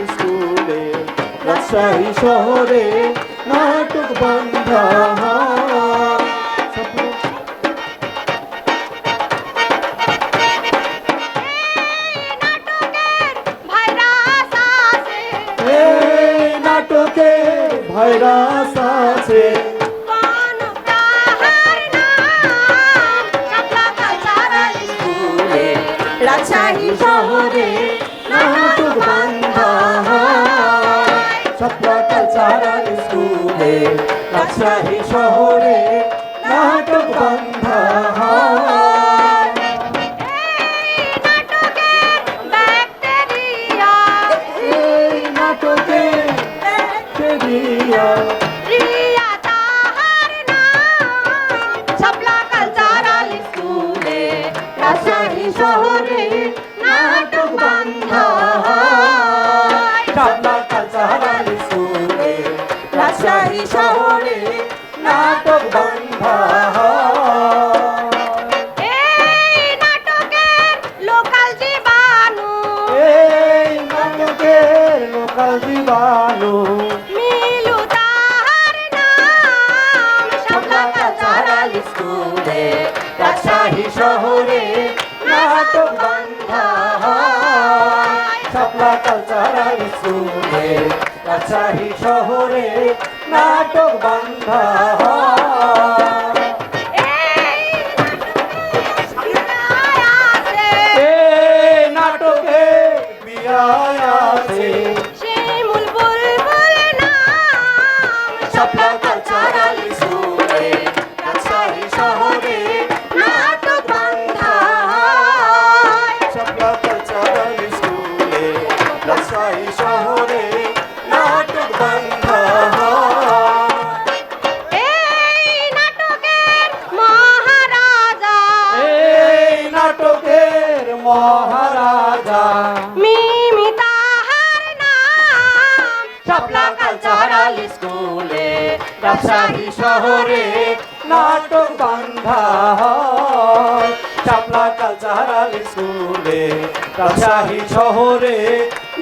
স্কুলে রাজশাহী শহরে নাটক বন্ধা নাটকে ভাইরাস আছে রাজশাহী শহরে নাটক বন্ধা শাপলা কালচারাল স্কুলে রাজশাহী শহরে নাটক বন্ধা নাটকে রাজশাহী শহরে নাটক বন্ধা শাপলা কালচারাল স্কুলে রাজশাহী শহরে নাটক বন্ধা লোকাল জীবাণু এই নাটকের লোকাল জীবাণু মিলু তাহার নাম শাপলা কালচারাল স্কুলে রাজশাহী শহরে নাটক বন্ধা শাপলা কালচারাল স্কুলে রাজশাহী শহরে নাটক বন্ধা এই নাটকে বিয়ায় আছে শিমুল বুলবুল নাম শাপলা কালচারাল স্কুলে রাজশাহী শহরে নাটক বন্ধা শাপলা কালচারাল স্কুলে রাজশাহী শহরে নাটক বন্ধা এই নাটকের মহারাজা এই নাটকের মহারাজা মিমি তাহার নাম শাপলা কালচারাল স্কুলে রাজশাহী শহরে নাটক বন্ধা শাপলা কালচারাল স্কুলে রাজশাহী শহরে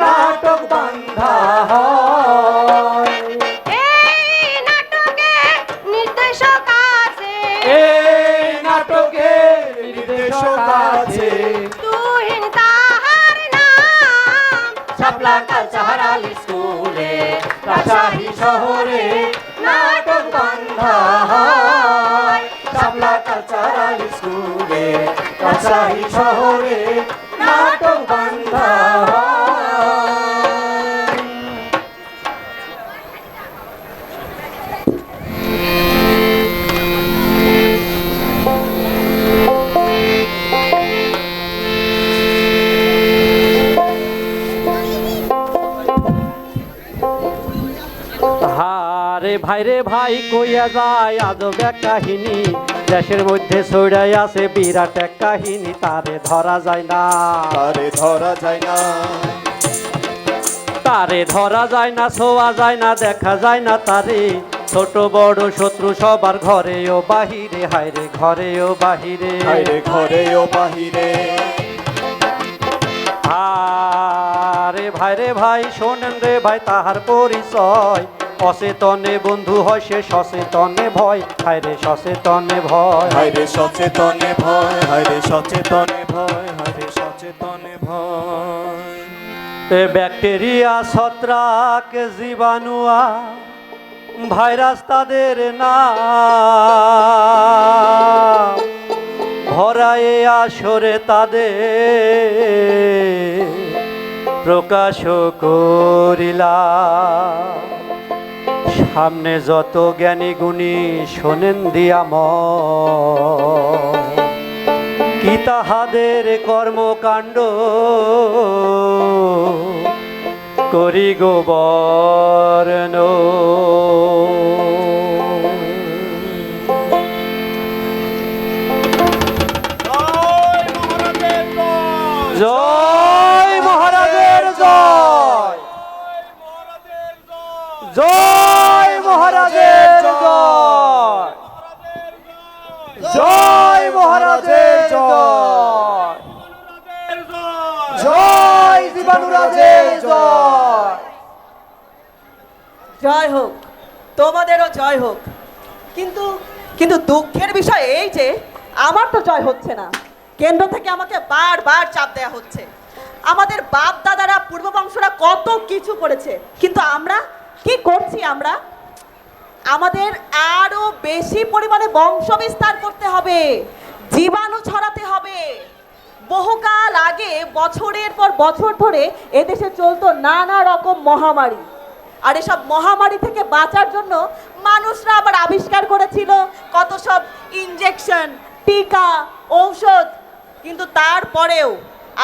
নাটক বন্ধা এই নাটকের নির্দেশক আছে এই নাটকে নির্দেশক আছে তুহিন তাহার নাম শাপলা কালচারাল স্কুলে রাজশাহী শহরে নাটক বন্ধা শাপলা কালচারাল স্কুলে রাজশাহী শহরে নাটক বন্ধা হারে ভাই রে ভাই কইয়া যায় আজব এক কাহিনী দেশের মধ্যে ছড়াই আছে বিরাট এক কাহিনী তারে ধরা যায় না তারে ধরা যায় না তারে ধরা যায় না ছোঁয়া যায় না দেখা যায় না তারে ছোট বড় শত্রু সবার ঘরে ও বাহিরে হায়রে ঘরে ও বাহিরে হায়রে ঘরে ও বাহিরে আরে ভাই রে ভাই শোনেন রে ভাই তাহার পরিচয় অচেতনে বন্ধু হয় সে সচেতনে ভয় হায়রে সচেতনে ভয় হায়রে সচেতনে ভয় হায়রে সচেতনে ভয় হায়রে সচেতনে ভয় ব্যাকটেরিয়া ছত্রাক জীবাণুয়া ভাইরাস তাদের না ভরায়ে আসরে তাদের প্রকাশ করিলা সামনে যত জ্ঞানী গুণী শোনেন দিয়া কি তাহাদের কর্মকাণ্ড করি গোবর্ণ জয় মহারাজের জয় জয় মহারাজের জয় জয় মহারাজের জয় জয় জীবাণুরাজের জয় জয় হোক, তোমাদেরও জয় হোক। কিন্তু কিন্তু দুঃখের বিষয় এই যে আমার তো জয় হচ্ছে না। কেন্দ্র থেকে আমাকে বারবার চাপ দেয়া হচ্ছে। আমাদের বাপ দাদারা পূর্ববংশরা কত কিছু করেছে, কিন্তু আমরা কি করছি? আমরা আমাদের আরো বেশি পরিমাণে বংশ বিস্তার করতে হবে, জীবাণু ছড়াতে হবে। বহুকাল আগে বছরের পর বছর ধরে এদেশে চলতো নানা রকম মহামারী। আর এসব মহামারী থেকে বাঁচার জন্য মানুষরা আবার আবিষ্কার করেছিল কত সব ইনজেকশন, টিকা, ঔষধ। কিন্তু তারপরেও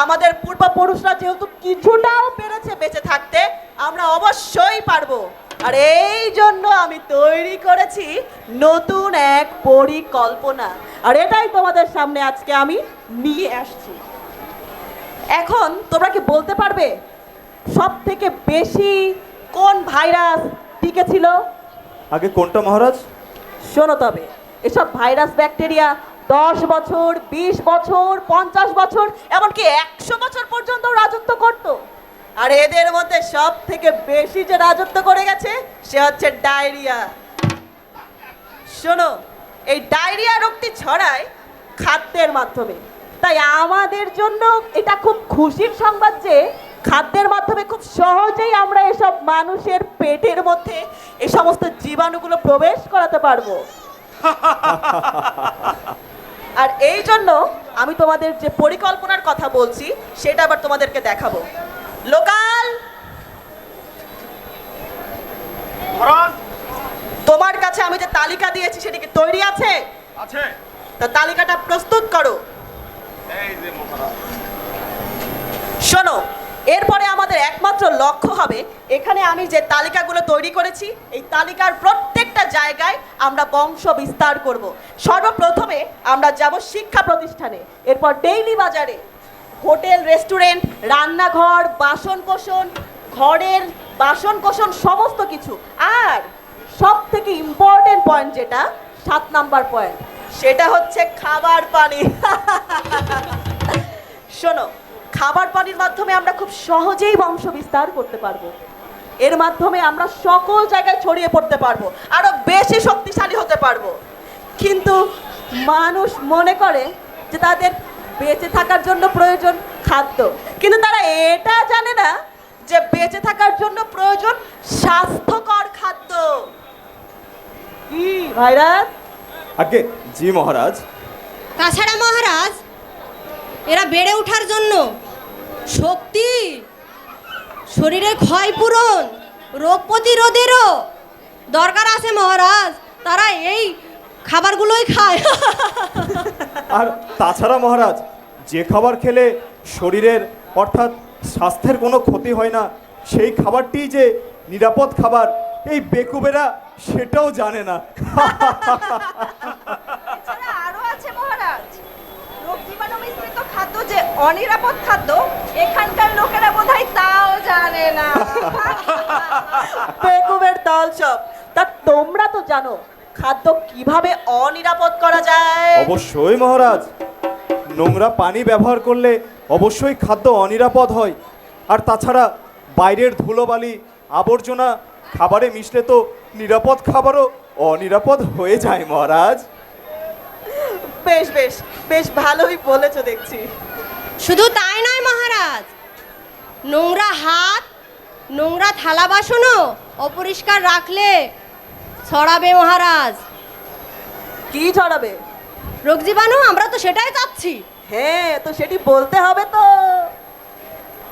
আমাদের পূর্বপুরুষরা যেহেতু কিছুটাও পেরেছে বেঁচে থাকতে, আমরা অবশ্যই পারবো। আর এই জন্য আমি তৈরি করেছি নতুন এক পরিকল্পনা, আর এটাই তোমাদের সামনে আজকে আমি নিয়ে আসছি। এখন তোমরা কি বলতে পারবে সব থেকে বেশি কোন ভাইরাস টিকেছিল? আগে কোনটা মহারাজ? শোনো তবে, এসব ভাইরাস ব্যাকটেরিয়া 10 বছর, 20 বছর, 50 বছর, এমনকি 100 বছর পর্যন্ত রাজত্ব করত। আর এদের মধ্যে সব থেকে বেশি যে রাজত্ব করে গেছে সে হচ্ছে ডায়রিয়া। শোনো, এই ডায়রিয়া রোগটি ছড়ায় খাদ্যের মাধ্যমে। তাই আমাদের জন্য এটা খুব খুশির সংবাদ যে খাদ্যের মাধ্যমে খুব সহজেই আমরা এসব মানুষের পেটের মধ্যে এই সমস্ত জীবাণুগুলো প্রবেশ করাতে পারবো। আর এই জন্য আমি তোমাদের যে পরিকল্পনার কথা বলছি সেটা আবার তোমাদেরকে দেখাবো। লোকাল, তোমার কাছে আমি যে তালিকা দিয়েছি সেটা কি তৈরি আছে? আছে। তা তালিকাটা প্রস্তুত করো। এই যে মহারাজ। শোনো, এরপরে আমাদের একমাত্র লক্ষ্য হবে এখানে আমি যে তালিকাগুলো তৈরি করেছি এই তালিকার প্রত্যেকটা জায়গায় আমরা বংশ বিস্তার করব। সর্বপ্রথমে আমরা যাব শিক্ষা প্রতিষ্ঠানে, এরপর ডেইলি বাজারে, হোটেল, রেস্টুরেন্ট, রান্নাঘর, বাসন-কোসন, ঘরের বাসন-কোসন সমস্ত কিছু। আর সব থেকে ইম্পর্টেন্ট পয়েন্ট যেটা 7 নাম্বার পয়েন্ট, সেটা হচ্ছে খাবার পানি। শোনো, খাবার পানির মাধ্যমে আমরা খুব সহজেই বংশ বিস্তার করতে পারবো। এর মাধ্যমে আমরা সকল জায়গায় ছড়িয়ে পড়তে পারবো, আরো বেশি শক্তিশালী হতে পারবো। কিন্তু মানুষ মনে করে যে তাদের বেঁচে থাকার জন্য প্রয়োজন খাদ্য, কিন্তু তারা এটা জানে না যে বেঁচে থাকার জন্য প্রয়োজন স্বাস্থ্যকর খাদ্য। কি ভাইরাস? আগে জি মহারাজ। তাছাড়া মহারাজ, এরা বেড়ে ওঠার জন্য শক্তি, শরীরের ক্ষয়পূরণ, রোগ প্রতিরোধেরও দরকার আছে মহারাজ। তারা এই খাবারগুলোই খায়। আর তাছাড়া মহারাজ, যে খাবার খেলে শরীরের অর্থাৎ স্বাস্থ্যের কোনো ক্ষতি হয় না সেই খাবারটি যে নিরাপদ খাবার, এই বেকুবেরা সেটাও জানে না। এছাড়া আরো আছে মহারাজ, রোগ জীবাণু মিশ্রিত খাদ্য যে অনিরাপদ খাদ্য, এখানকার লোকেরা বোধহয় তাও জানে না। বেকুবের দল সব। তা তোমরা তো জানো খাদ্য কিভাবে অনিরাপদ করা যায়। অবশ্যই মহারাজ, নোংরা পানি ব্যবহার করলে অবশ্যই খাদ্য অনিরাপদ হয়। আর তাছাড়া বাইরের ধুলোবালি, আবর্জনা খাবারে মিশলে তো নিরাপদ খাবারও অনিরাপদ হয়ে যায় মহারাজ। বেশ বেশ বেশ ভালোই বলেছো দেখছি। শুধু তাই নয় মহারাজ, নোংরা হাত, নোংরা থালা বাসনও অপরিষ্কার রাখলে ছড়াবে মহারাজ। কি ছড়াবে? রোগ জীবাণু। আমরা তো সেটাই চাচ্ছি। হ্যাঁ, তো সেটি বলতে হবে তো।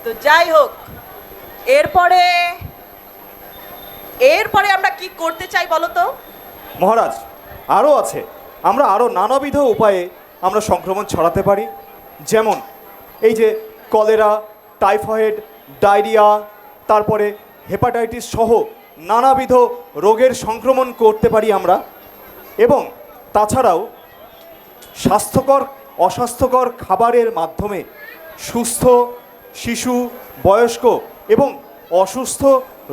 তো যাই হোক, এরপরে এরপরে আমরা কি করতে চাই বলো তো? মহারাজ, আরও আছে। আমরা আরও নানাবিধ উপায়ে আমরা সংক্রমণ ছড়াতে পারি। যেমন এই যে কলেরা, টাইফয়েড, ডায়রিয়া, তারপরে হেপাটাইটিস সহ নানাবিধ রোগের সংক্রমণ করতে পারি আমরা। এবং তাছাড়াও স্বাস্থ্যকর অস্বাস্থ্যকর খাবারের মাধ্যমে সুস্থ শিশু, বয়স্ক এবং অসুস্থ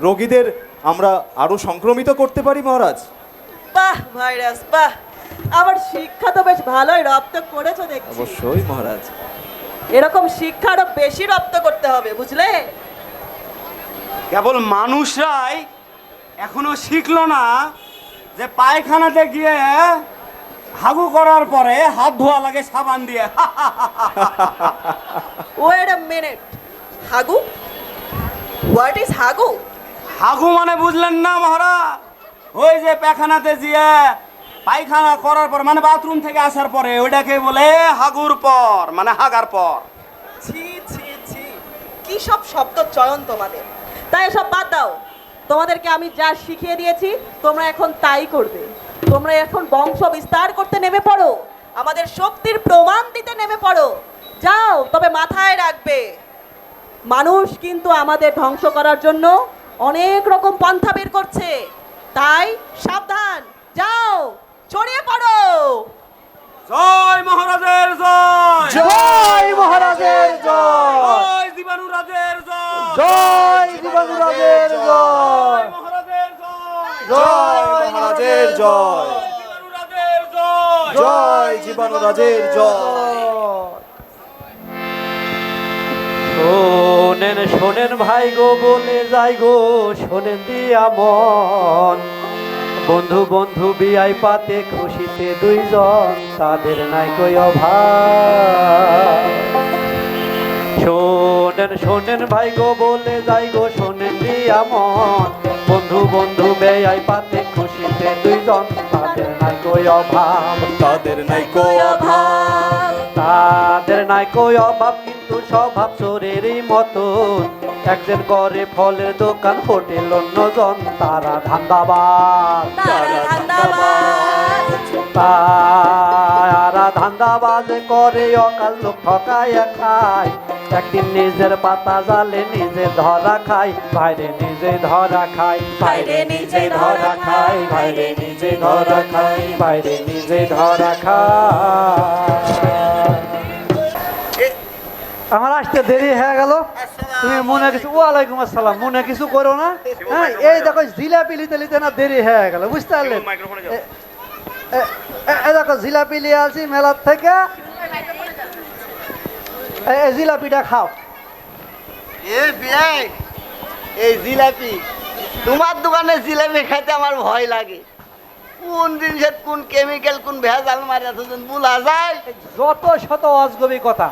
রোগীদের আমরা আরও সংক্রমিত করতে পারি মহারাজ। বাহ ভাইরাস, বাহ! আবার শিক্ষা তো বেশ ভালোই রপ্ত করেছো দেখছি। অবশ্যই মহারাজ। এরকম শিক্ষা আরো বেশি রপ্ত করতে হবে, বুঝলে? কেবল মানুষরাই এখনো শিখলো না যে পায়খানাতে গিয়ে হাগু করার পরে হাত ধোয়া লাগে সাবান দিয়ে। ওয়েট আ মিনিট, হাগু? হোয়াট ইজ হাগু? হাগু মানে বুঝলেন না মহারাজ? ওই যে পায়খানাতে গিয়ে পায়খানা করার পর মানে বাথরুম থেকে আসার পরে ওইটাকে বলে হাগুর পর, মানে হাগার পর। ছি ছি ছি, কি সব শব্দ চয়ন তোমাদের! তাই এসব বাদ দাও। তোমাদেরকে আমি যা শিখিয়ে দিয়েছি তোমরা এখন তাই করবে। তোমরা এখন বংশ বিস্তার করতে নেমে পড়ো, আমাদের শক্তির প্রমাণ দিতে নেমে পড়ো। যাও, তবে মাথায় রাখবে মানুষ কিন্তু আমাদের ধ্বংস করার জন্য অনেক রকম পন্থা বের করছে। তাই সাবধান, যাও, ছড়িয়ে পড়ো। জয় মহারাজের জয়! জয় মহারাজের জয়! জয় জীবাণুরাজের জয়! জয় জীবাণুরাজের জয়! মহারাজের জয়! জয় মহারাজের জয়! জীবাণুরাজের জয়! জয় জীবাণুরাজের জয়! শোনেন শোনেন ভাই গো বলে যাই গো, শোনেন দিয়া মন। বন্ধু বন্ধু বিয়াই পাতে খুশিতে দুইজন, তাদের নাই কই অভাব। শোনেন শোনেন ভাই গো বলে যাই গো, শোনেন দিয়া মন। বন্ধু বন্ধু বিয়াই পাতে খুশিতে দুইজন, তাদের নাই কই অভাব। তাদের নাই কো অভাব। তাদের নাই কই অভাব, কিন্তু স্বভাব চোরেরই মতন। একজন করে ফলের দোকান, হোটেল অন্যজন, তারা ধান্দাবাজ। তারা ধান্দাবাজ। তারা ধান্দাবাজ করে, অকাল লোক ঠকাইয়া খায়। একদিন নিজের পাতা জালে নিজে ধরা খায়, বাইরে নিজে ধরা খায়। বাইরে নিজে ধরা খায়, বাইরে নিজে ধরা খায়, বাইরে নিজে ধরা খায়। আমার আসতে দেরি হয়ে গেল, তুমি মনে কিছু, ওয়ালাইকুম আসসালাম, মনে কিছু করো না। হ্যাঁ, এই দেখো জিলাপি লিতে লিতে না দেরি হয়ে গেল, বুঝতে পারলেন? এই দেখো জিলাপি নিয়ে আসি মেলার থেকে, এই জিলাপিটা খাও। এই জিলাপি, তোমার দোকানে জিলাপি খাইতে আমার ভয় লাগে। কোন জিনিসের কোন কেমিক্যাল, কোন ভেজাল মারা বলা যায়? যত শত অজগবি কথা।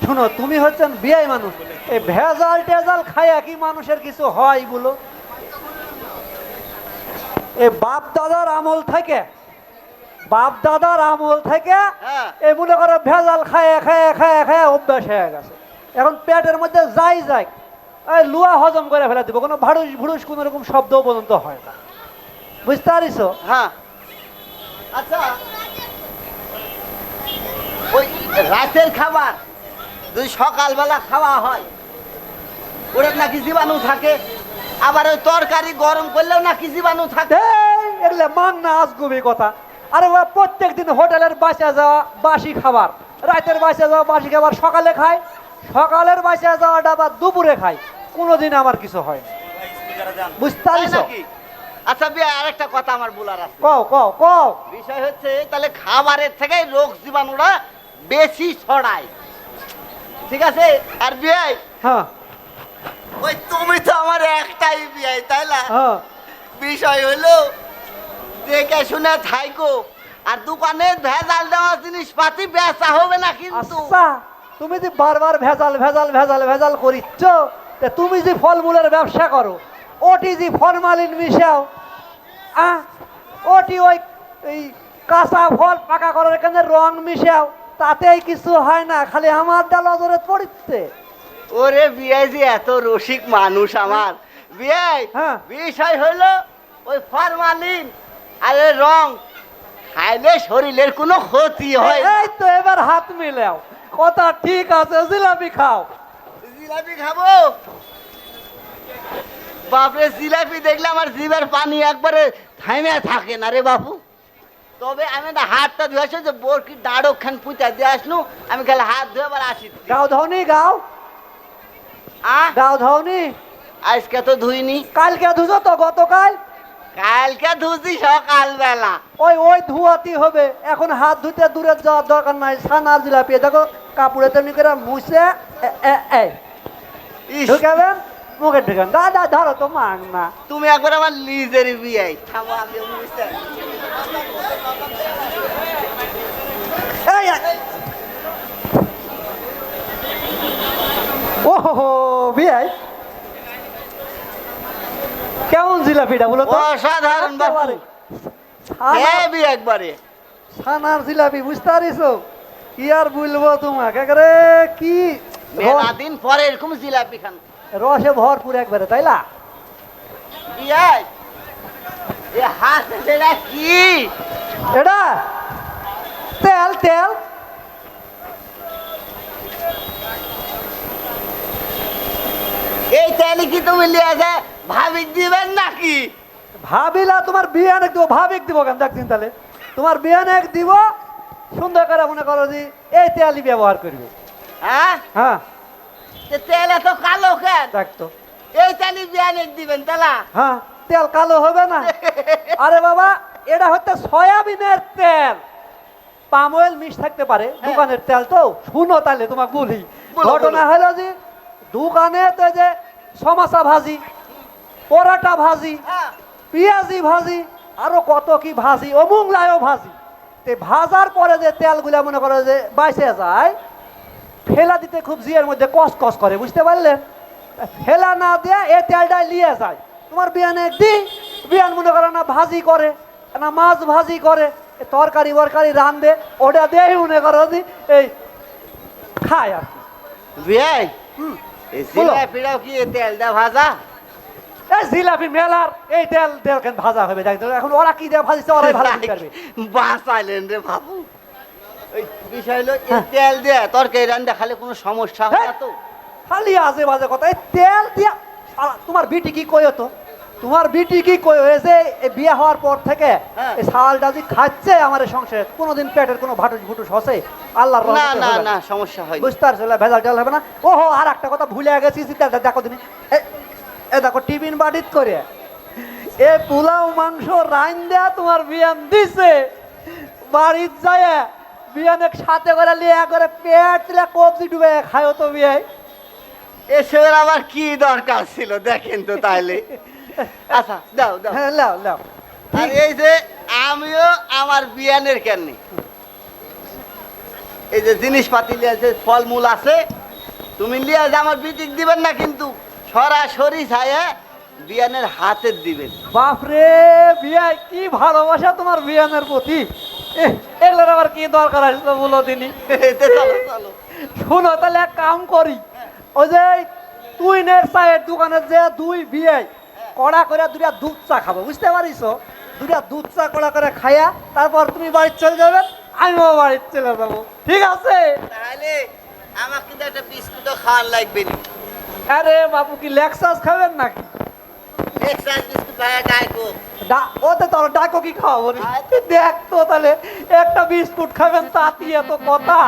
শুনো, তুমি হচ্ছেন বিয়াই মানুষ, এই ভেজাল টেজাল খাইয়া কি মানুষের কিছু হয় বলো? এই বাপ দাদার আমল থেকে, বাপ দাদার আমল থেকে হ্যাঁ। এই মনে করো ভেজাল খায়া খায়া খায়া খায়া অভ্যাস হয়ে গেছে। এখন পেটের মধ্যে যাই যাই এই লুয়া হজম করে ফেলে দিব, কোনো ভাড়ুস ভুড়ুস কোনো রকম শব্দ পর্যন্ত হয় না, বুঝতে পারিস? হ্যাঁ, আচ্ছা, ওই রাতের খাবার যদি সকালবেলা খাওয়া হয়, ওরা নাকি জীবাণু থাকে। আবার ওই তরকারি গরম করলেও নাকি জীবাণু থাকে। এগুলো মান না আজগুবি কথা। আরে ওরা প্রত্যেক দিন হোটেলের বাসা যাওয়া বাসি খাবার, রাতের বাসা যাওয়া বাসি খাবার, সকালে খায়, সকালের বাসা যাওয়াটা আবার দুপুরে খায়, কোনোদিন আমার কিছু হয় না, বুঝতে তাই পারিস? নাকি? আচ্ছা বিয়া, আরেকটা কথা আমার বলার আছে। কও কও কও। বিষয় হচ্ছে, তাহলে খাবারের থেকে রোগ জীবাণুরা বেশি ছড়ায়, ঠিক আছে? আর বিয়াই, হ্যাঁ ওই তুমি তো আমার একটাই বিয়াই, তাই না? হ্যাঁ, বিষয় হলো দেখে শুনে থাইকো, আর দোকানে ভেজাল দেওয়া জিনিসপাতি বেচা হবে না কিন্তু। আচ্ছা, তুমি যে বারবার ভেজাল ভেজাল ভেজাল ভেজাল করিচ্ছ, তা তুমি যে ফলমূলের ব্যবসা করো, ওটি যে ফরমালিন মিশাও, ওটি ওই এই কাঁচা ফল পাকা করার এখানে রং মিশাও, তাতেই কিছু হয় না, খালি আমার ডাল অজরে পড়িচ্ছে। ওরে বিয়াই, যে এত রসিক মানুষ আমার বিয়াই। হ্যাঁ। বিষয় হলো ওই ফরমালিন আর ওই রং খাইলে শরীরের কোনো ক্ষতি হয় না। এই তো এবার হাত মিলাও, কথা ঠিক আছে, জিলাপি খাও। জিলাপি খাবো? বাপরে, জিলাপি দেখলে আমার জিভের পানি একবারে থামে থাকে না রে বাবু। তবে আমি না হাতটা ধুয়ে আসি, যে বরকি দাঁড়ো খান পুঁতা দিয়ে আসনু, আমি খালি হাত ধুয়ে আবার আসি। গাও ধনি গাও, গাও ধনি। আজকে তো ধুইনি। কালকে ধুছো তো? গতকাল? কালকে ধুছি সকালবেলা। ওই ওই ধোয়াতি হবে, এখন হাত ধুতে দূরে যাওয়ার দরকার নাই। ছানার জিলাপি দেখো, কাপড়ে তেমনি করে মুছে ইস, ঢুকাবেন, মুখে ঢুকেন দাদা ধরো তো মাগ না। তুমি একবার আমার লিজের বিয়ে থামো আমি বুঝতে এই, ও হো বিয়াই কেমন জিলাপিটা বলো তো? অসাধারণ বাপু একেবারে ছানা- হ্যাঁ বিয়ে একবারে ছানার জিলাপি বুঝতে পারিস কি আর বলবো তোমাকে একেবারে কি মেলা দিন পরে এরকম জিলাপি খান রসে ভরপুর একবারে তাই না? বিয়ে এ হাত সেটা কি এটা তেল তেল এই তেলে কি তুমি লিয়ে যা ভাবি দিবেন নাকি ভাবিলা তোমার বিয়ানে দিব ভাবিক দিব কেন দেখছিন তাহলে তোমার বিয়ানে দিব সুন্দর করে মনে করো যে এই তেলই ব্যবহার করবে। হ্যাঁ হ্যাঁ যে তেল এত কালো কেন দেখতো এই তেলি বিয়ানে দিবেন তালা হ্যাঁ তেল কালো হবে না। আরে বাবা এটা হচ্ছে সয়াবিনের তেল, পাম অয়েল মিশ থাকতে পারে দোকানের তেল তো। শুনো তাহলে তোমাকে বলি বলো, ঘটনা বলো। হলো যে দোকানে তো যে সমোসা ভাজি, পরোটা ভাজি, হ্যাঁ পেঁয়াজি ভাজি, আরো কত কি ভাজি, ও মুংলায়ও ভাজি। তে ভাজার পরে যে তেলগুলা মনে করো যে বাইসে যায়, ফেলা দিতে খুব জিয়ের মধ্যে কস কস করে, বুঝতে পারলেন? ফেলা না দিয়ে এই তেলটাই নিয়ে যায়। তোমার বিয়ানে বিয়ান মনে করো না ভাজি করে না মাছ ভাজি করে, এ তরকারি বরকারি রান্ধে, ওটা দিয়ে মনে করো যে এই খায় আর কি। বিয়ে এই বলো। জিলাপিটাও কি এই তেলটা ভাজা এই জিলাপি মেলার এই তেল তেল কেন ভাজা হবে দেখো এখন ওরা কি দিয়ে ভাজিছে ওরাই ভালো দিতে পারবে। বাঁচাইলেন রে বাবু ওই বিষয় হলো এই তেল দিয়ে তরকারি রান্না খালে কোনো সমস্যা হয় না তো খালি আজে বাজে কথা, এই তেল দিয়া তোমার বিটি কি কইও তো, তোমার বিটি কি কই হয়েছে এই বিয়ে হওয়ার পর থেকে হ্যাঁ। এই শালটা যে খাচ্ছে আমার এই সংসারে কোনোদিন পেটের কোনো ভাটুস ভুটুস হসে আল্লাহর না রহমতে না হবে না সমস্যা হয় বুঝতে পারছো ভেজাল টেল হবে না। ওহো আর একটা কথা ভুলে গেছি চিন্তাটা দেখো তুমি এ দেখো টিফিন বাটিত করে এ পোলাও মাংস রাইন দেয়া তোমার বিয়ান দিছে বাড়ির যায় বিয়ানের সাথে করে লিয়ে করে পেট তুলে কবজি ডুবে খায়ও তো বিয়ায়। এসবের আবার কি দরকার ছিল দেখেন তো তাইলে আচ্ছা দাও দাও হ্যাঁ লাও লাও আর এই যে আমিও আমার বিয়ানের কেননি এই যে জিনিসপাতি লিয়ে যে ফলমূল আছে তুমি লিয়ে যে আমার বিটিক দিবেন না কিন্তু সরাসরি ছায়া বিয়ানের হাতে দিবেন বাপরে বিয়ায় কি ভালোবাসা তোমার বিয়ানের প্রতি, এগুলোর আবার কি দরকার আসলো বলো তিনি। এতে চলো চলো শোনো তাহলে এক কাম করি, ওই যে তুই নের চায়ের দোকানের যে দুই বিয়ে কড়া করে দুটা দুধ চা খাবো, বুঝতে পারিস? দুটা দুধ চা কড়া করে খাইয়া তারপর তুমি বাড়ি চলে যাবে, আমিও বাড়ি চলে যাবো, ঠিক আছে? তাহলে আমার কিন্তু একটা বিস্কুটও খাওয়ার লাগবে না আরে বাপু কি লেক্সাস খাবেন নাকি? এক্সাস বিস্কুট ভাইয়া ডাইকো ওতে তোর ডাকো কি খাওয়াবো রে? দেখ তো তাহলে একটা বিস্কুট খাবেন তাতি এত কথা।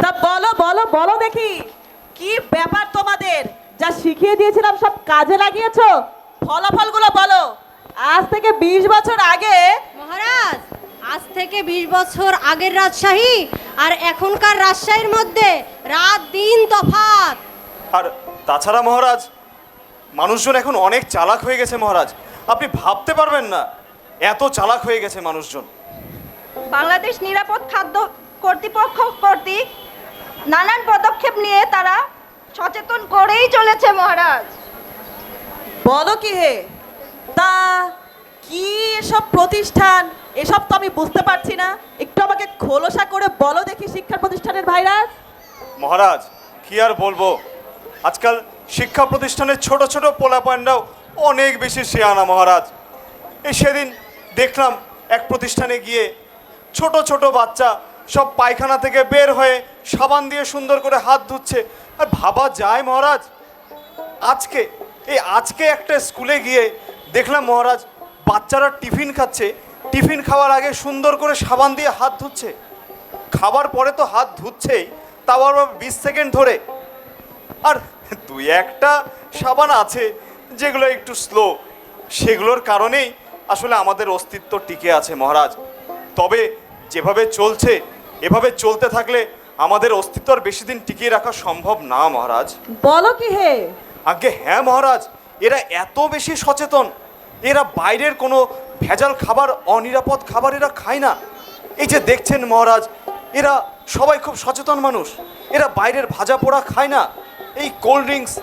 তা বলো বলো বলো দেখি কি ব্যাপার তোমাদের, যা শিখিয়ে দিয়েছিলাম সব কাজে লাগিয়েছো? ফলাফলগুলো বলো। আজ থেকে 20 বছর আগে মহারাজ, আজ থেকে 20 বছর আগের রাজশাহী আর এখনকার রাজশাহীর মধ্যে রাত দিন তফাৎ। আর তাছাড়া মহারাজ মানুষজন এখন অনেক চালাক হয়ে গেছে মহারাজ, আপনি ভাবতে পারবেন না এত চালাক হয়ে গেছে মানুষজন। বাংলাদেশ নিরাপদ খাদ্য কর্তৃপক্ষ কর্তৃক নানান পদক্ষেপ নিয়ে তারা সচেতন করেই চলেছে মহারাজ। বলো কি হে, তা কি এসব প্রতিষ্ঠান, এসব তো আমি বুঝতে পারছি না, একটু আমাকে খোলসা করে বলো দেখি শিক্ষা প্রতিষ্ঠানের ভাইরাস। মহারাজ কি আর বলবো, আজকাল শিক্ষা প্রতিষ্ঠানের ছোট ছোট পোলাপানরাও অনেক বেশি শেয়ানা মহারাজ। এই সেদিন দেখলাম এক প্রতিষ্ঠানে গিয়ে ছোট ছোট বাচ্চা সব পায়খানা থেকে বের হয়ে সাবান দিয়ে সুন্দর করে হাত ধুচ্ছে। আর ভাবা যায় মহারাজ, আজকে একটা স্কুলে গিয়ে দেখলাম মহারাজ বাচ্চারা টিফিন খাচ্ছে, টিফিন খাওয়ার আগে সুন্দর করে সাবান দিয়ে হাত ধুচ্ছে, খাবার পরে তো হাত ধুচ্ছেই, তাও আবার 20 সেকেন্ড ধরে। আর দুই একটা সাবান আছে যেগুলো একটু স্লো, সেগুলোর কারণেই আসলে আমাদের অস্তিত্ব টিকে আছে মহারাজ। তবে যেভাবে চলছে এভাবে চলতে থাকলে আমাদের অস্তিত্ব আর বেশি দিন টিকিয়ে রাখা সম্ভব না মহারাজ। বলো কি হে? আগে হ্যাঁ মহারাজ, এরা এত বেশি সচেতন, এরা বাইরের কোনো ভেজাল খাবার, অনিরাপদ খাবার এরা খায় না। এই যে দেখছেন মহারাজ, এরা সবাই খুব সচেতন মানুষ, এরা বাইরের ভাজা পোড়া খায় না, এই কোল্ড ড্রিঙ্কস,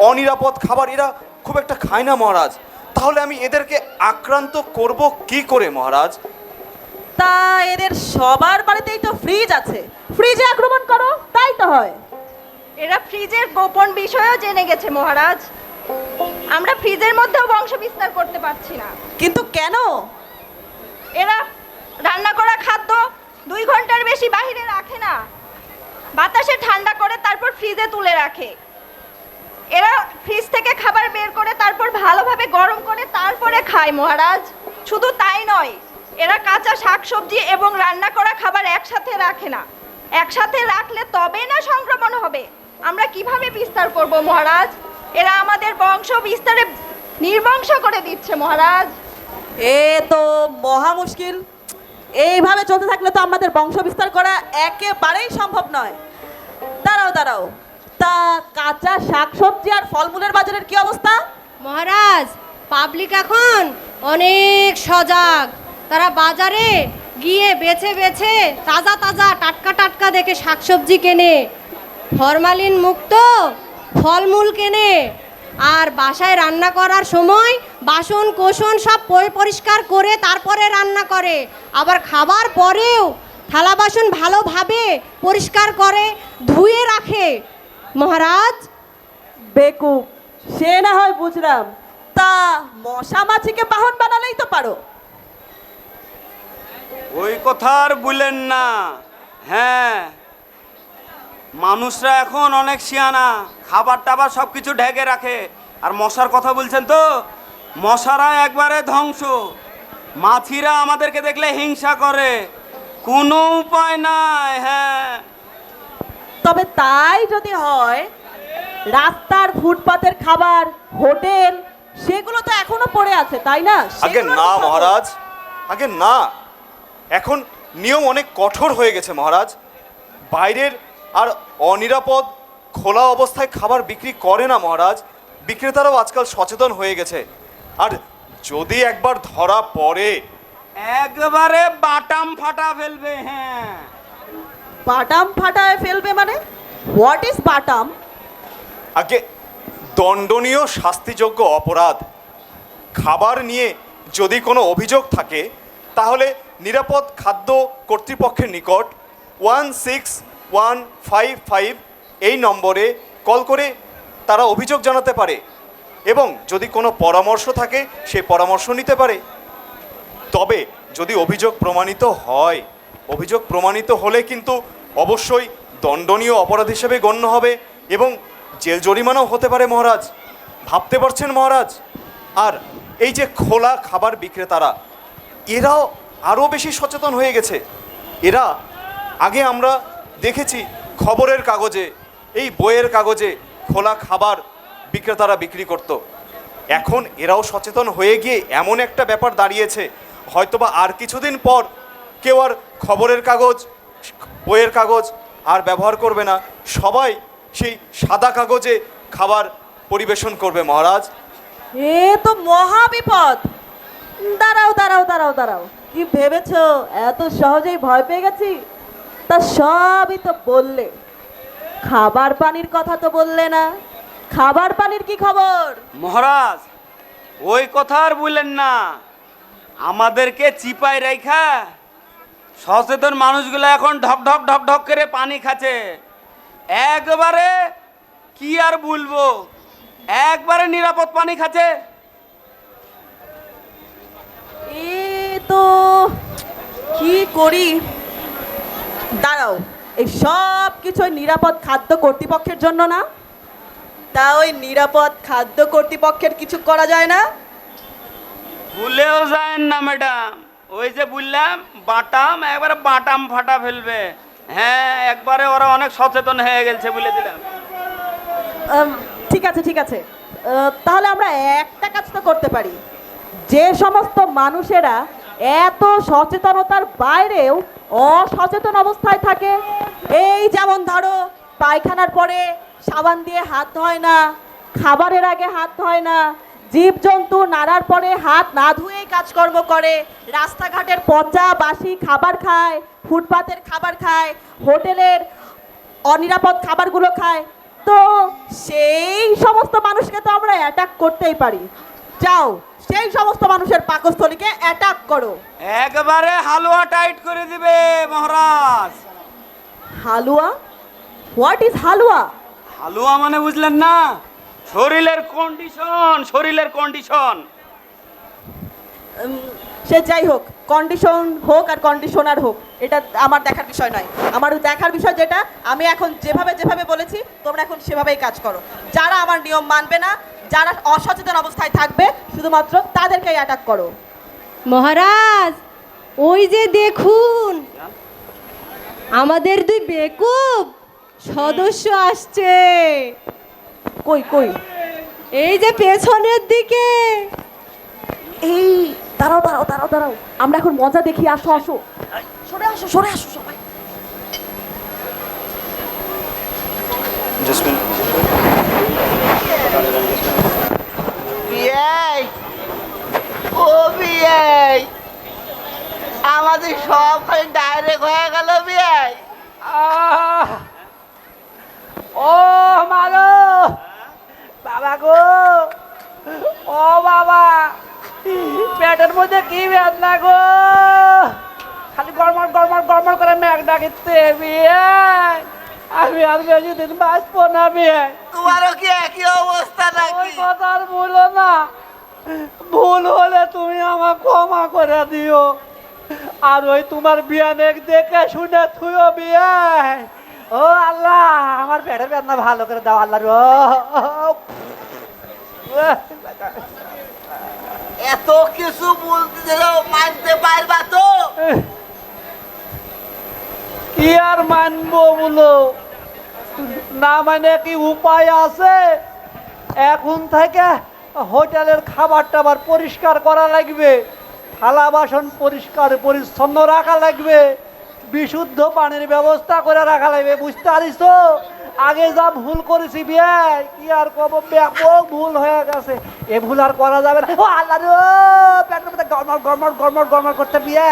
অনিরাপদ খাবার এরা খুব একটা খায় না মহারাজ। তাহলে আমি এদেরকে আক্রান্ত করব কি করে মহারাজ? তা এদের সবার বাড়িতেই তো ফ্রিজ আছে, ফ্রিজে আক্রমণ করো, তাই তো হয়। এরা ফ্রিজের গোপন বিষয়ও জেনে গেছে মহারাজ। আমরা ফ্রিজের মধ্যেও বংশ বিস্তার করতে পারছি না। কিন্তু কেন? এরা রান্না করা খাদ্য 2 ঘন্টার বেশি বাইরে রাখে না, বাতাসে ঠান্ডা করে তারপর ফ্রিজে তুলে রাখে। এরা ফ্রিজ থেকে খাবার বের করে তারপর ভালোভাবে গরম করে তারপরে খায় মহারাজ। শুধু তাই নয়, এরা কাঁচা শাকসবজি এবং রান্না করা খাবার একসাথে রাখে না। একসাথে রাখলে তবেই না সংক্রমণ হবে। আমরা কিভাবে বিস্তার করব মহারাজ? এরা আমাদের বংশ বিস্তারে নির্বংশ করে দিচ্ছে মহারাজ। এ তো মহা মুশকিল। এইভাবে চলতে থাকলে তো আমাদের বংশ বিস্তার করা একেবারেই সম্ভব নয়। দাঁড়াও দাঁড়াও, তা কাঁচা শাকসবজি আর ফলমূলের বাজারের কি অবস্থা? মহারাজ, পাবলিক এখন অনেক সজাগ। তারা বাজারে গিয়ে বেছে বেছে তাজা তাজা টাটকা টাটকা দেখে শাকসবজি কেনে, ফরমালিন মুক্ত ফলমূল কেনে, আর বাসায় রান্না করার সময় বাসন কোসন সব পরিষ্কার করে তারপরে রান্না করে। আবার খাবার পরেও থালা বাসন ভালোভাবে পরিষ্কার করে ধুয়ে রাখে মহারাজ। বেকুব, সে না হয় বুঝলাম, তা মশা মাছিকে বাহন বানালেই তো পারো। ওই কথা আর বললেন না। হ্যাঁ, মানুষরা এখন অনেক শিয়ানা, খাবার টাবার সব কিছু ঢেকে রাখে। আর মশার কথা বলছেন তো, মশারা একবারে ধ্বংস। মাছিরা আমাদেরকে দেখলে হিংসা করে, কোনো উপায় নাই। হ্যাঁ, তবে তাই যদি হয়, রাস্তার ফুটপাতের খাবার, হোটেল, সেগুলো তো এখনো পড়ে আছে, তাই না? আগে সেগুলোর না কি খবর? মহারাজ, আগে না। এখন নিয়ম অনেক কঠোর হয়ে গেছে মহারাজ। বাইরের আর অনিরাপদ খোলা অবস্থায় খাবার বিক্রি করে না মহারাজ। বিক্রেতারাও আজকাল সচেতন হয়ে গেছে। আর যদি একবার ধরা পড়ে, একবারে বাটাম ফাটা ফেলবে। হ্যাঁ, বাটাম ফাটায় ফেলবে মানে? হোয়াট ইজ বাটাম? আগে দণ্ডনীয় শাস্তিযোগ্য অপরাধ। খাবার নিয়ে যদি কোনো অভিযোগ থাকে তাহলে নিরাপদ খাদ্য কর্তৃপক্ষের নিকট 16155 এই নম্বরে কল করে তারা অভিযোগ জানাতে পারে, এবং যদি কোনো পরামর্শ থাকে সেই পরামর্শ নিতে পারে। তবে যদি অভিযোগ প্রমাণিত হয়, অভিযোগ প্রমাণিত হলে কিন্তু অবশ্যই দণ্ডনীয় অপরাধ হিসেবে গণ্য হবে এবং জেল জরিমানাও হতে পারে মহারাজ। ভাবতে পারছেন মহারাজ? আর এই যে খোলা খাবার বিক্রেতারা, এরাও আরও বেশি সচেতন হয়ে গেছে। এরা আগে আমরা দেখেছি খবরের কাগজে, এই বইয়ের কাগজে খোলা খাবার বিক্রেতারা বিক্রি করত। এখন এরাও সচেতন হয়ে গিয়ে এমন একটা ব্যাপার দাঁড়িয়েছে, হয়তোবা আর কিছুদিন পর কেউ আর খবরের কাগজ, বইয়ের কাগজ আর ব্যবহার করবে না, সবাই সেই সাদা কাগজে খাবার পরিবেশন করবে মহারাজ। এ তো মহা বিপদ। দাঁড়াও দাঁড়াও দাঁড়াও দাঁড়াও, কি ভেবেছো এত সহজেই ভয় পেয়ে গেছি? তা সবই তো বললে, খাবার পানির কথা তো বললে না। খাবার পানির কি খবর? মহারাজ, ওই কথা আর বললেন না। আমাদেরকে চিপায় রেখা সচেতন মানুষগুলো এখন ঢক ঢক ঢক ঢক করে পানি খাচ্ছে। একবারে কি আর বলবো, একবারে নিরাপদ পানি খাচ্ছে। এ তো কি করি? দাঁড়াও, এই সব কিছু ওই নিরাপদ খাদ্য কর্তৃপক্ষের জন্য না? তা ওই নিরাপদ খাদ্য কর্তৃপক্ষের কিছু করা যায় না? ভুলেও যায় না ম্যাডাম, ওই যে বললাম বাটাম একবারে বাটাম ফাটা ফেলবে। হ্যাঁ, একবারে ওরা অনেক সচেতন হয়ে গেছে বলে দিলাম। ঠিক আছে ঠিক আছে, তাহলে আমরা একটা কাজ তো করতে পারি। যে সমস্ত মানুষেরা এত সচেতনতার বাইরেও অসচেতন অবস্থায় থাকে, এই যেমন ধরো পায়খানার পরে সাবান দিয়ে হাত ধোয় না, খাবারের আগে হাত ধোয় না, জীবজন্তু নাড়ার পরে হাত না ধুয়েই কাজকর্ম করে, রাস্তাঘাটের পচা বাসি খাবার খায়, ফুটপাতের খাবার খায়, হোটেলের অনিরাপদ খাবারগুলো খায়, তো সেই সমস্ত মানুষকে তো আমরা অ্যাটাক করতেই পারি। যাও সেই সমস্ত মানুষের পাকস্থলীকে অ্যাটাক করো। একবারে হালুয়া টাইট করে দিবে মহারাজ। হালুয়া? হোয়াট ইজ হালুয়া? হালুয়া মানে বুঝলেন না? শরীরের কন্ডিশন, শরীরের কন্ডিশন। সে যাই হোক, কন্ডিশন হোক আর কন্ডিশনার হোক, এটা আমার দেখার বিষয় নয়। আমার দেখার বিষয় যেটা, আমি এখন যেভাবে যেভাবে বলেছি তোমরা এখন সেভাবেই কাজ করো। যারা আমার নিয়ম মানবে না, যারা অসচেতন অবস্থায় থাকবে, শুধুমাত্র তাদেরকেই অ্যাটাক করো। মহারাজ, ওই যে দেখুন আমাদের দুই বেকুব সদস্য আসছে। কই কই? এই যে পেছনের দিকে। এই দাঁড়াও দাঁড়াও দাঁড়াও দাঁড়াও, আমরা এখন মজা দেখি, আসো আসো, সরে আসো সরে আসো সবাই। বিয়াই, ও বিয়াই, আমাদের সব খালি ডাইরেক্ট হয়ে গেল বিয়াই। আহ! ও মালো বাবা গো, ও বাবা, পেটের মধ্যে কি বেদনা গো, খালি গড়মড় গড়মড় গড়মড় করে মেঘ ডাকিতে বিয়ে। আমি আর বেশি দিন বাঁচবো না বিয়ে। তোমারও কি একই অবস্থা ওই নাকি? কথা আর বলো না, ভুল হলে তুমি আমাকে ক্ষমা করে দিও। আর ওই তোমার বিয়ানে দেখে শুনে থুয়ো বিয়ে। ও আল্লাহ, আমার পেটের বেদনা ভালো করে দাও আল্লাহ রো। এত কিছু বলতে দিলেও মানতে পারবা তো? কি আর মানবো বলো, না মানে কি উপায় আছে? এখন থেকে হোটেলের খাবার টাবার পরিষ্কার করা লাগবে, থালা বাসন পরিষ্কার পরিচ্ছন্ন রাখা লাগবে, বিশুদ্ধ পানির ব্যবস্থা করে রাখা লাগবে, বুঝতে পারিস? আগে যা ভুল করেছি বিয়ে, কি আর কব, ব্যাপক ভুল হয়ে গেছে, এ ভুল আর করা যাবে না। ও আল্লাহ রে, পেটের মধ্যে গড়মড় গড়মড় গড়মড় গড়মড় করতে বিয়ে।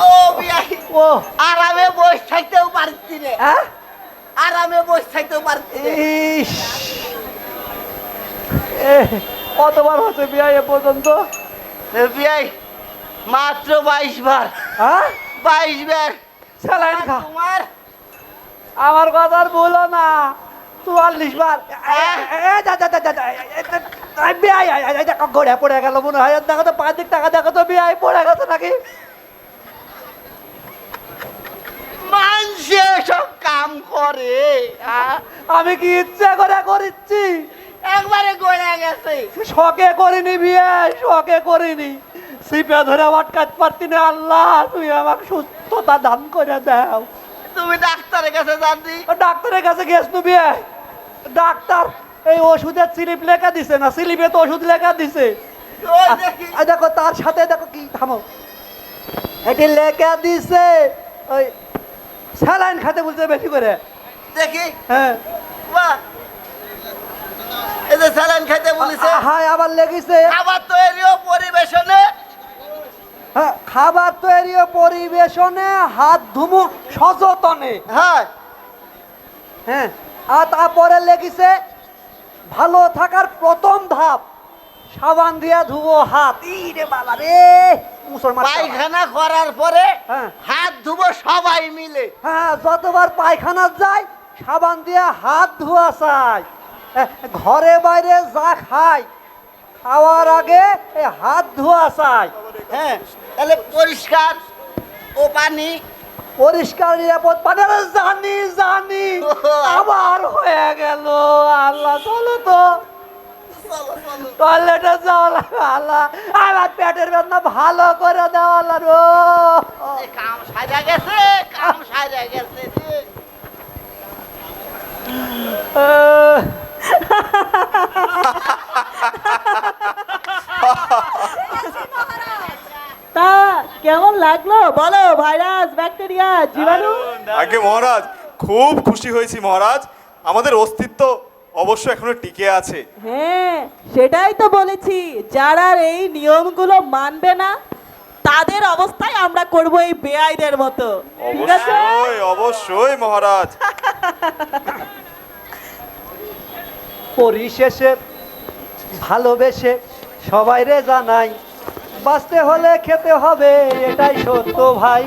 ও বিয়াই, ও আরামে বসে থাকতেও পারছি না, হ্যাঁ, আরামে বসে থাকতেও পারছি না। ইস, কতবার হচ্ছে বিয়ে এ পর্যন্ত? বিয়াই মাত্র 22 বার, হ্যাঁ, 22 বার। স্যালাইন খা। তোমার আমার কথা আর বলো না, 44 বার। ঘোড়া পড়ে গেল মনে হয়, দেখো তো পাঁচ দিক টাকা, দেখো তো বিয়ে পড়ে গেছে নাকি? মানুষে সব কাম করে, আমি কি ইচ্ছা করে করিচ্ছি? একবারে গড়ে গেছে। শখে করিনি বিয়ে, শখে করিনি, সিপে ধরে আটকাতে পারতি না। আল্লাহ, তুই আমাকে সুস্থতা দান করে দাও। তুমি ডাক্তারের কাছে জানি? ডাক্তারের কাছে গেছ নু বিয়ে? ডাক্তার এই ওষুধের স্লিপ লেখা দিছে না, স্লিপে তো ওষুধ লেখা দিছে। ওই দেখি। দেখো তার সাথে দেখো কি, থামো, এটি লেখা দিছে ওই স্যালাইন খাতে বলছে বেশি করে। দেখি, হ্যাঁ, বাহ, এই যে স্যালাইন খেতে বলেছে। হ্যাঁ, আবার লেগেছে। খাবার তৈরি ও পরিবেশনে, হ্যাঁ, খাবার তৈরি ও পরিবেশনে হাত ধুমু সযতনে। হ্যাঁ, হ্যাঁ, আর তারপরে লেগেছে ভালো থাকার প্রথম ধাপ সাবান দিয়া ধুবো হাত। রে বাবা রে, মুসলমান পায়খানা করার পরে হ্যাঁ। হাত ধুবো সবাই মিলে। হ্যাঁ, যতবার পায়খানা যায় সাবান দিয়া হাত ধোয়া চাই। ঘরে বাইরে যা খাই, খাওয়ার আগে এই হাত ধোয়া চাই। হ্যাঁ, তাহলে পরিষ্কার ও পানি। পরিষ্কার নিরাপদ পানি। আরে জানি জানি, আবার হয়ে গেল। আল্লাহ, চলো তো। টয়লেটে যাওয়া লাগে আল্লাহ, আমার পেটের বেদনা ভালো করে দেওয়া আল্লাহ। কাম সাজা গেছে, কাম সাজা গেছে রে। তা কেমন লাগলো বলো? ভাইরাস, ব্যাকটেরিয়া, জীবাণু? আগে মহারাজ খুব খুশি হয়েছি মহারাজ, আমাদের অস্তিত্ব অবশ্য এখনো টিকে আছে। হ্যাঁ, সেটাই তো বলেছি, যারা এই নিয়মগুলো মানবে না তাদের অবস্থায় আমরা করব এই বেআইদের মতো। ঠিক আছে? অবশ্যই অবশ্যই মহারাজ। পরিশেষে ভালোবেসে সবাইরে জানাই, বাঁচতে হলে খেতে হবে, এটাই সত্য ভাই।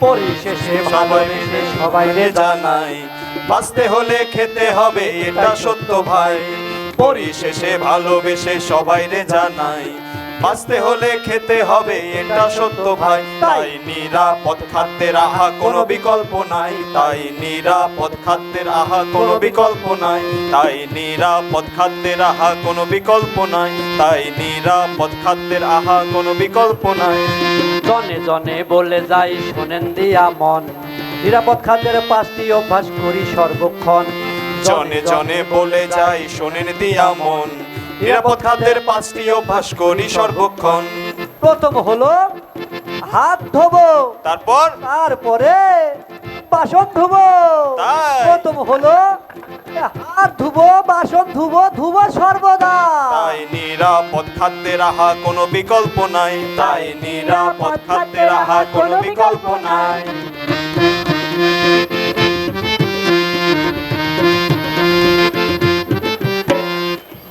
পরিশেষে ভালোবেসে সবাইরে জানাই, বাঁচতে হলে খেতে হবে, এটা সত্য ভাই। পরিশেষে ভালোবেসে সবাইরে জানাই, বাঁচতে হলে খেতে হবে, এটা সত্য ভাই। তাই নিরাপদ খাদ্যের আহা কোনো বিকল্প নাই, তাই নিরাপদ খাদ্যের আহা কোনো বিকল্প নাই, তাই নিরাপদ খাদ্যের আহা কোনো বিকল্প নাই, তাই নিরাপদ খাদ্যের আহা কোনো বিকল্প নাই। জনে জনে বলে যাই শোনেন দিয়া মন, নিরাপদ খাদ্যের 5টি অভ্যাস করি সর্বক্ষণ। জনে জনে বলে যাই শোনেন দিয়া মন, নিরাপদ খাদ্যের 5টি অভ্যাস করি সর্বক্ষণ। প্রথম হলো হাত ধোবো, তারপরে বাসন ধুবো। তাই। প্রথম হলো হাত ধুবো, বাসন ধুবো, ধুবো সর্বদা। তাই নিরাপদ খাদ্যের আহা কোনো বিকল্প নাই, তাই নিরাপদ খাদ্যের আহা কোনো বিকল্প নাই।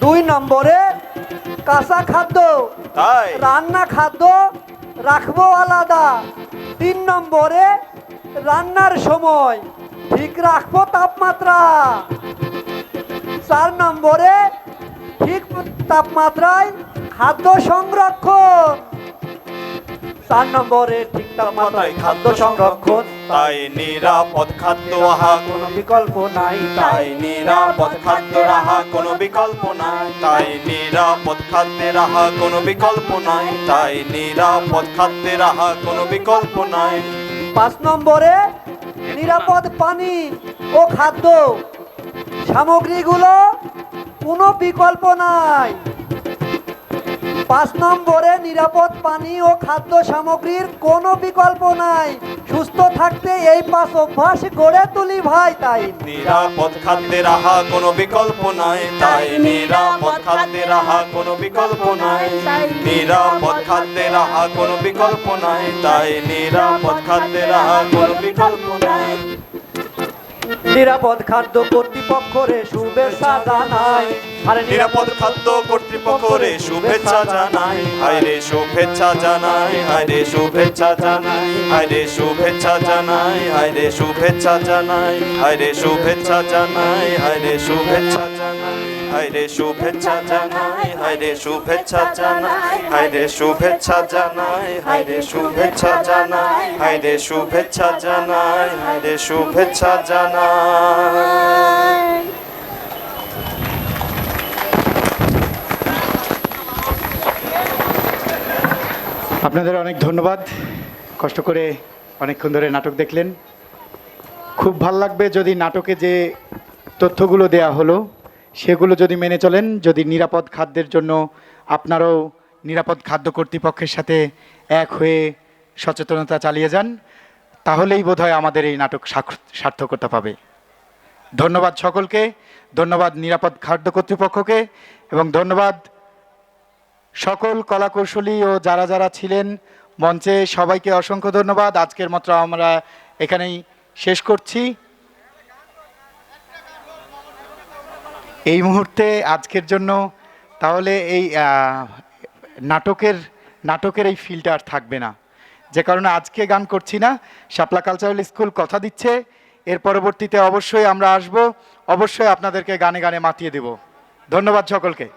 2 নম্বরে কাঁচা খাদ্য, তাই রান্না খাদ্য রাখবো আলাদা। 3 নম্বরে রান্নার সময় ঠিক রাখবো তাপমাত্রা। 4 নম্বরে ঠিক তাপমাত্রায় খাদ্য সংরক্ষণ। 4 নম্বরে ঠিক তাপমাত্রায় খাদ্য সংরক্ষণ। তাই নিরাপদ খাদ্য আহা কোনো বিকল্প নাই, তাই নিরাপদ খাদ্য আহা কোনো বিকল্প নাই, তাই নিরাপদ খাদ্যের আহা কোনো বিকল্প নাই, তাই নিরাপদ খাদ্যের আহা কোনো বিকল্প নাই। 5 নম্বরে নিরাপদ পানি ও খাদ্য সামগ্রীগুলো কোনো বিকল্প নাই। 5 নম্বরে নিরাপদ পানি ও খাদ্য সামগ্রীর কোনো বিকল্প নাই। সুস্থ থাকতে এই 5 অভ্যাস গড়ে তুলি ভাই। তাই নিরাপদ খাদ্যের আহা কোনো বিকল্প নাই, তাই নিরাপদ খাদ্যের আহা কোনো বিকল্প নাই, নিরাপদ খাদ্যের আহা কোনো বিকল্প নাই, তাই নিরাপদ খাদ্যের আহা কোনো বিকল্প নাই। নিরাপদ খাদ্য কর্তৃপক্ষরে শুভেচ্ছা জানাই। আরে নিরাপদ খাদ্য কর্তৃপক্ষরে শুভেচ্ছা জানাই, হায়রে শুভেচ্ছা জানাই, হায়রে শুভেচ্ছা জানাই, হায়রে শুভেচ্ছা জানাই, হায়রে শুভেচ্ছা জানাই, হায়রে শুভেচ্ছা জানাই, হায়রে শুভেচ্ছা জানাই, হায়রে শুভেচ্ছা জানাই, হায়রে শুভেচ্ছা জানাই, হায়রে শুভেচ্ছা জানাই, হায়রে শুভেচ্ছা জানাই, হায়রে শুভেচ্ছা জানাই, হায়রে শুভেচ্ছা জানাই। আপনাদের অনেক ধন্যবাদ, কষ্ট করে অনেকক্ষণ ধরে নাটক দেখলেন। খুব ভাল লাগবে যদি নাটকে যে তথ্যগুলো দেয়া হলো সেগুলো যদি মেনে চলেন, যদি নিরাপদ খাদ্যের জন্য আপনারাও নিরাপদ খাদ্য কর্তৃপক্ষের সাথে এক হয়ে সচেতনতা চালিয়ে যান, তাহলেই বোধহয় আমাদের এই নাটক সার্থকতা পাবে। ধন্যবাদ সকলকে, ধন্যবাদ নিরাপদ খাদ্য কর্তৃপক্ষকে, এবং ধন্যবাদ সকল কলাকৌশলী ও যারা যারা ছিলেন মঞ্চে, সবাইকে অসংখ্য ধন্যবাদ। আজকের মতো আমরা এখানেই শেষ করছি। এই মুহূর্তে আজকের জন্য তাহলে এই নাটকের এই ফিলটা আর থাকবে না, যে কারণে আজকে গান করছি না। শাপলা কালচারাল স্কুল কথা দিচ্ছে এর পরবর্তীতে অবশ্যই আমরা আসব, অবশ্যই আপনাদেরকে গানে গানে মাতিয়ে দেব। ধন্যবাদ সকলকে।